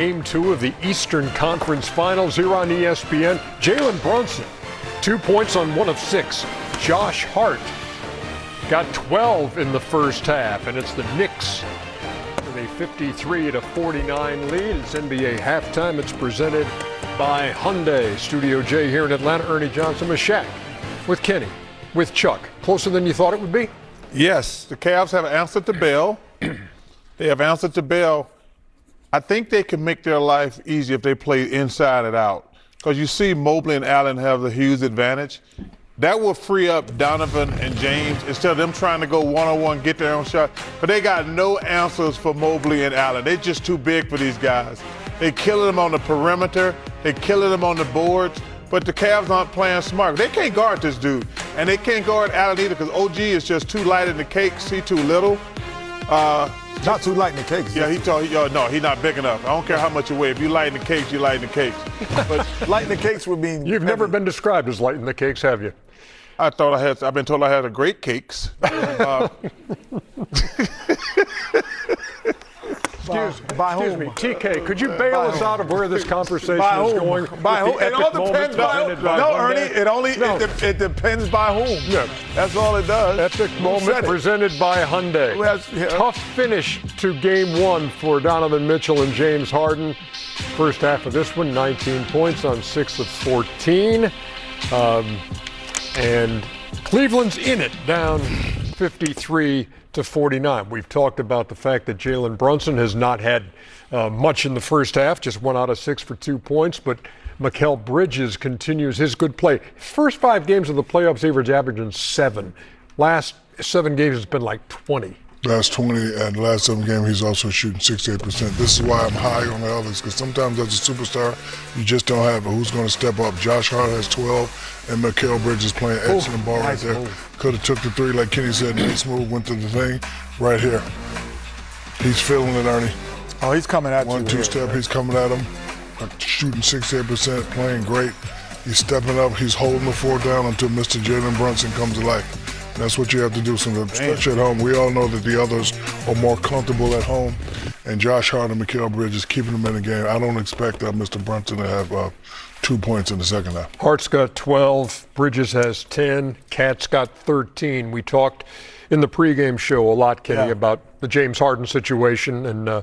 Game 2 of the Eastern Conference Finals here on ESPN. Jalen Brunson, 2 points on 1 of 6. Josh Hart got 12 in the first half, and it's the Knicks with a 53-49 lead. It's NBA halftime. It's presented by Hyundai. Studio J here in Atlanta. Ernie Johnson with Shaq, with Kenny, with Chuck. Closer than you thought it would be? Yes, the Cavs have answered the bell. They have answered the bell. I think they can make their life easy if they play inside and out. Because you see Mobley and Allen have the huge advantage. That will free up Donovan and James instead of them trying to go one-on-one, get their own shot. But they got no answers for Mobley and Allen. They're just too big for these guys. They're killing them on the perimeter. They're killing them on the boards. But the Cavs aren't playing smart. They can't guard this dude. And they can't guard Allen either because OG is just too light in the cakes. He's too little. Not too light in the cakes. Yeah, no, he's not big enough. I don't care how much you weigh. If you light in the cakes, you light in the cakes. But light in the cakes would mean You've never been described as light in the cakes, have you? I've been told I had a great cakes. Excuse me, TK, could you bail us out of where this conversation is going? By whom? It all depends by whom. No, Ernie, it depends by whom. Yeah. That's all it does. Epic moment presented by Hyundai. Tough finish to game 1 for Donovan Mitchell and James Harden. First half of this one, 19 points on 6 of 14. And Cleveland's in it, down 53-49. We've talked about the fact that Jalen Brunson has not had much in the first half, just 1 out of 6 for 2 points, but Mikal Bridges continues his good play. First 5 games of the playoffs, averaging 7. Last 7 games, it's been like 20. Last 20 and last 7 games, he's also shooting 68%. This is why I'm high on the others, because sometimes as a superstar, you just don't have it. Who's going to step up? Josh Hart has 12, and Mikal Bridges playing excellent ball right there. Could have took the 3, like Kenny said, nice move, went to the thing right here. He's feeling it, Ernie. Oh, he's coming at you. 1-2 step, he's coming at him. Shooting 68%, playing great. He's stepping up, he's holding the 4 down until Mr. Jalen Brunson comes to life. That's what you have to do. Especially at home. We all know that the others are more comfortable at home. And Josh Hart and Mikal Bridges keeping them in the game. I don't expect Mr. Brunson to have 2 points in the second half. Hart's got 12. Bridges has 10. KAT's got 13. We talked in the pregame show a lot, Kenny, about the James Harden situation and the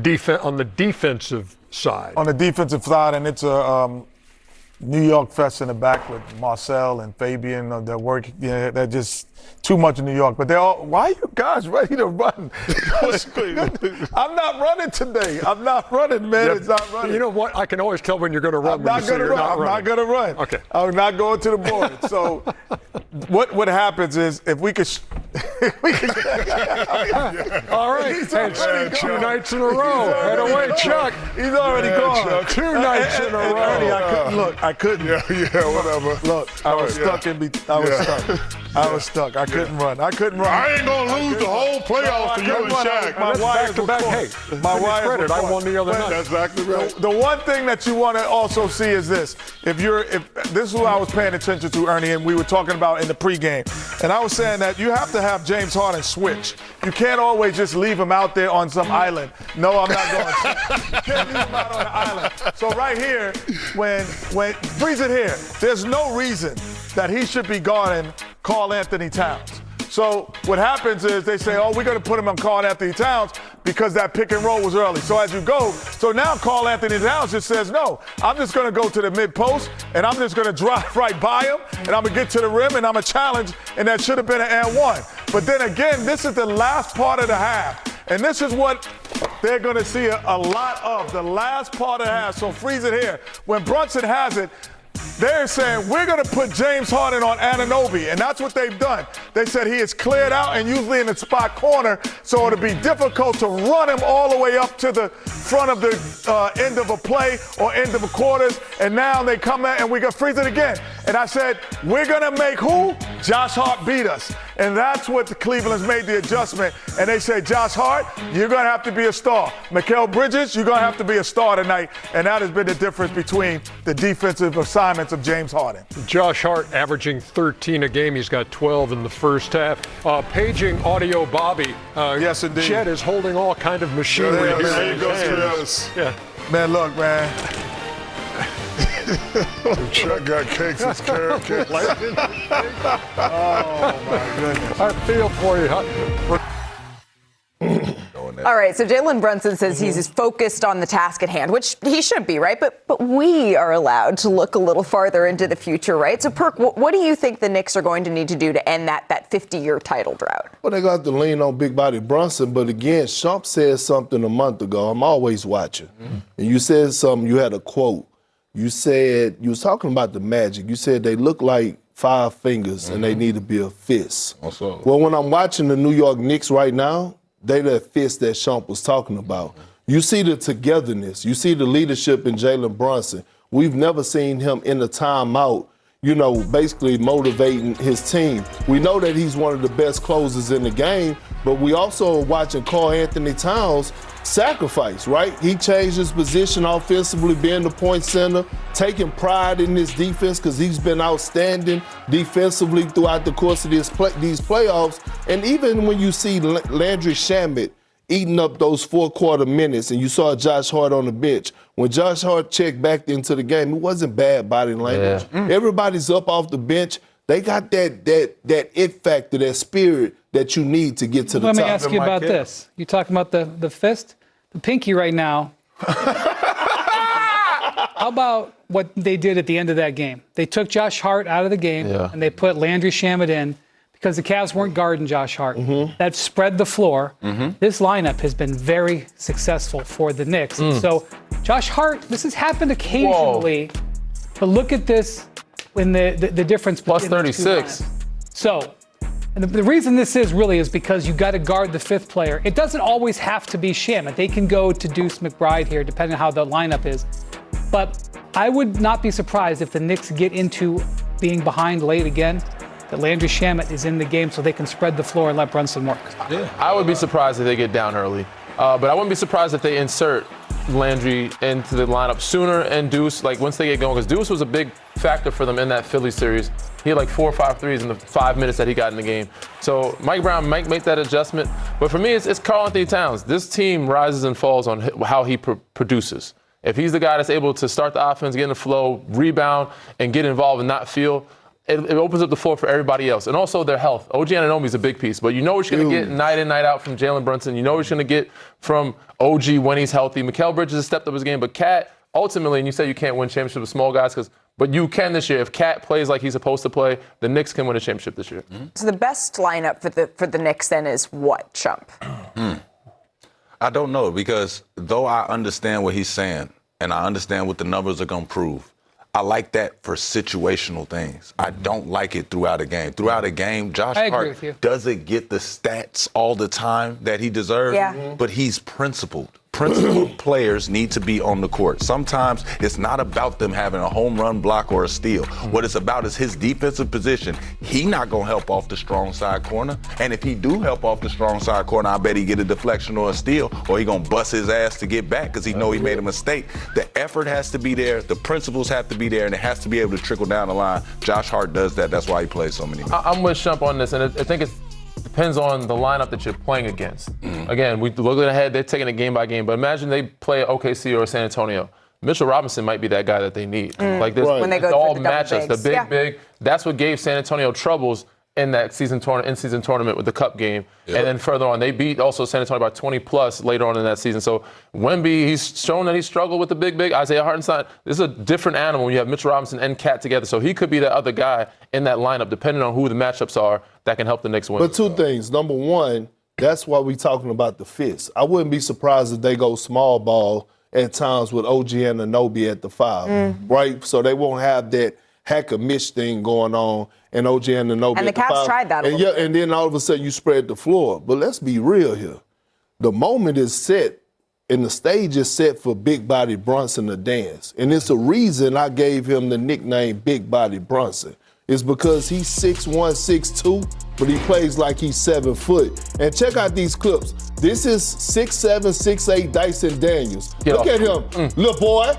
defense on the defensive side. On the defensive side, and it's a New York fest in the back with Marcel and Fabian. Their work, they're just too much in New York. But they're all, why are you guys ready to run? I'm not running today. I'm not running, man. Yep. It's not running. You know what? I can always tell when you're going to run. I'm not going to run. I'm not going to run. Okay. I'm not going to the board. So what happens is if we could all right. He's it's 2 nights in a row. Head away, Chuck. He's already gone. Chuck. 2 nights in a row. Ernie, I couldn't look. I couldn't. Yeah, whatever. Look, I was stuck in I was stuck. I was stuck. I couldn't run. I ain't gonna lose the whole playoffs to you and Shaq. My wires were crossed. Hey, my wires were I won the other night. That's exactly right. The one thing that you want to also see is this. If this is what I was paying attention to, Ernie, and we were talking about in the pregame, and I was saying that you have to have James Harden switch. You can't always just leave him out there on some island. No, I'm not going to. You can't leave him out on an island. So right here, when freeze it here, there's no reason that he should be guarding Karl Anthony Towns. So what happens is they say, oh, we're going to put him on Karl Anthony Towns because that pick and roll was early. So as you go, so now Karl Anthony Towns just says, no, I'm just going to go to the mid post and I'm just going to drive right by him and I'm going to get to the rim and I'm going to challenge, and that should have been an and 1. But then again, this is the last part of the half. And this is what they're going to see a lot of, the last part of the half. So freeze it here. When Brunson has it, they're saying, we're going to put James Harden on Anunoby, and that's what they've done. They said he is cleared out and usually in the spot corner, so it'll be difficult to run him all the way up to the front of the end of a play or end of a quarters, and now they come out and we got freeze it again. And I said, we're going to make who? Josh Hart beat us. And that's what the Cleveland's made the adjustment. And they say, Josh Hart, you're going to have to be a star. Mikal Bridges, you're going to have to be a star tonight. And that has been the difference between the defensive assignments of James Harden. Josh Hart averaging 13 a game. He's got 12 in the first half. Paging audio Bobby. Yes, indeed. Chet is holding all kind of machinery. Yeah, here there in you his go, hands. Yeah. Man, look, man. Chuck got cakes. It's carrot cakes. Oh, my goodness. I feel for you. All right, so Jalen Brunson says he's focused on the task at hand, which he should be, right? But we are allowed to look a little farther into the future, right? So, Perk, what do you think the Knicks are going to need to do to end that 50-year title drought? Well, they got to lean on Big Body Brunson, but again, Shump said something a month ago. I'm always watching. And you said something, you had a quote. You said, you was talking about the Magic. You said they look like 5 fingers and they need to be a fist. Well, when I'm watching the New York Knicks right now, they the fist that Shump was talking about. You see the togetherness. You see the leadership in Jalen Brunson. We've never seen him in a timeout, you know, basically motivating his team. We know that he's one of the best closers in the game, but we also are watching Karl Anthony Towns sacrifice, right? He changed his position offensively, being the point center, taking pride in his defense because he's been outstanding defensively throughout the course of these playoffs. And even when you see Landry Shamet eating up those 4-quarter minutes and you saw Josh Hart on the bench, when Josh Hart checked back into the game, it wasn't bad body language. Everybody's up off the bench. They got that it factor, that spirit that you need to get to the top. Let me ask you about this. You talking about the fist? The pinky right now. How about what they did at the end of that game? They took Josh Hart out of the game and they put Landry Shamet in because the Cavs weren't guarding Josh Hart. That spread the floor. This lineup has been very successful for the Knicks. So Josh Hart, this has happened occasionally, but look at this in the difference. Plus 36. So, and the reason this is really is because you got to guard the 5th player. It doesn't always have to be Shamet. They can go to Deuce McBride here, depending on how the lineup is. But I would not be surprised if the Knicks get into being behind late again, that Landry Shamet is in the game so they can spread the floor and let Brunson work. I would be surprised if they get down early. But I wouldn't be surprised if they insert Landry into the lineup sooner and Deuce, like once they get going, because Deuce was a big factor for them in that Philly series. He had like 4 or 5 threes in the 5 minutes that he got in the game. So Mike Brown might make that adjustment. But for me, it's Karl Anthony Towns. This team rises and falls on how he produces. If he's the guy that's able to start the offense, get in the flow, rebound, and get involved and not feel, it opens up the floor for everybody else. And also their health. OG Anunoby is a big piece, but you know what you're going to get night in, night out from Jalen Brunson. You know what you're going to get from OG when he's healthy. Mikal Bridges has stepped up his game, but KAT, ultimately, and you say you can't win championships with small guys, but you can this year. If KAT plays like he's supposed to play, the Knicks can win a championship this year. So the best lineup for the Knicks then is what, Shump? I don't know, because though I understand what he's saying and I understand what the numbers are going to prove, I like that for situational things. I don't like it throughout a game. Throughout a game, Josh Hart doesn't get the stats all the time that he deserves, but he's principled. Principled players need to be on the court. Sometimes it's not about them having a home run block or a steal. What it's about is his defensive position. He not going to help off the strong side corner. And if he do help off the strong side corner, I bet he get a deflection or a steal, or he going to bust his ass to get back because he know he made a mistake. The effort has to be there. The principles have to be there, and it has to be able to trickle down the line. Josh Hart does that. That's why he plays so many minutes. I'm with Shump on this, and I think it depends on the lineup that you're playing against. Again, we look ahead, they're taking it game by game, but imagine they play OKC or San Antonio. Mitchell Robinson might be that guy that they need. Like this, When they go all for the matchups, the big. That's what gave San Antonio troubles in that in-season tournament with the Cup game. And then further on, they beat also San Antonio by 20+ later on in that season. So Wemby, he's shown that he struggled with the big. Isaiah Hartenstein, this is a different animal when you have Mitchell Robinson and KAT together. So he could be that other guy in that lineup, depending on who the matchups are, that can help the Knicks win. But two things. Number one, that's why we're talking about the fist. I wouldn't be surprised if they go small ball at times with OG Anunoby at the 5, right? So they won't have that hack-a-miss thing going on and OG Anunoby And the Cavs tried that a little bit. And then all of a sudden you spread the floor. But let's be real here. The moment is set and the stage is set for Big Body Brunson to dance. And it's a reason I gave him the nickname Big Body Brunson. is because he's 6'1", 6'2", but he plays like he's 7 foot. And check out these clips. This is 6'7", 6'8" Dyson Daniels. Look at him, little boy.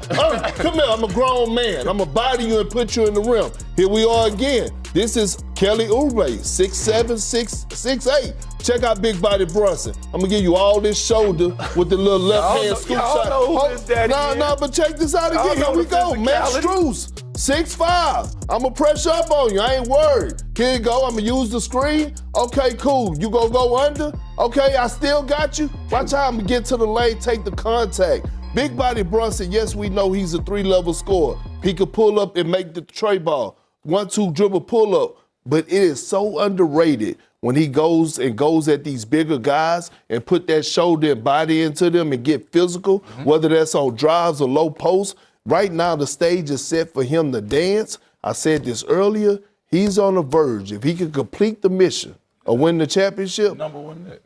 Come here, I'm a grown man. I'm gonna body you and put you in the rim. Here we are again. This is Kelly Oubre, 6'7", 6'8". Check out Big Body Brunson. I'm gonna give you all this shoulder with the little left hand scoop shot. No, but check this out again. Here we go. Matt Strus, 6'5". I'm gonna pressure up on you. I ain't worried. Here you go. I'm gonna use the screen. Okay, cool. You gonna go under? Okay, I still got you. Watch how I'm gonna get to the lane, take the contact. Big Body Brunson, yes, we know he's a 3-level scorer. He could pull up and make the tray ball. 1-2 dribble pull up. But it is so underrated when he goes at these bigger guys and put that shoulder and body into them and get physical, whether that's on drives or low posts. Right now, the stage is set for him to dance. I said this earlier. He's on the verge. If he can complete the mission or win the championship. Number one Knick.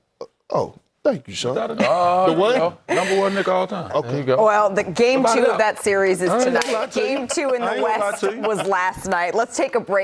Oh, thank you, Sean. The what? Number one Knick all time. Okay. There you go. Well, the game 2 of that series is I ain't gonna lie tonight. to you. Game 2 in I the ain't gonna lie West to you. was last night. Let's take a break.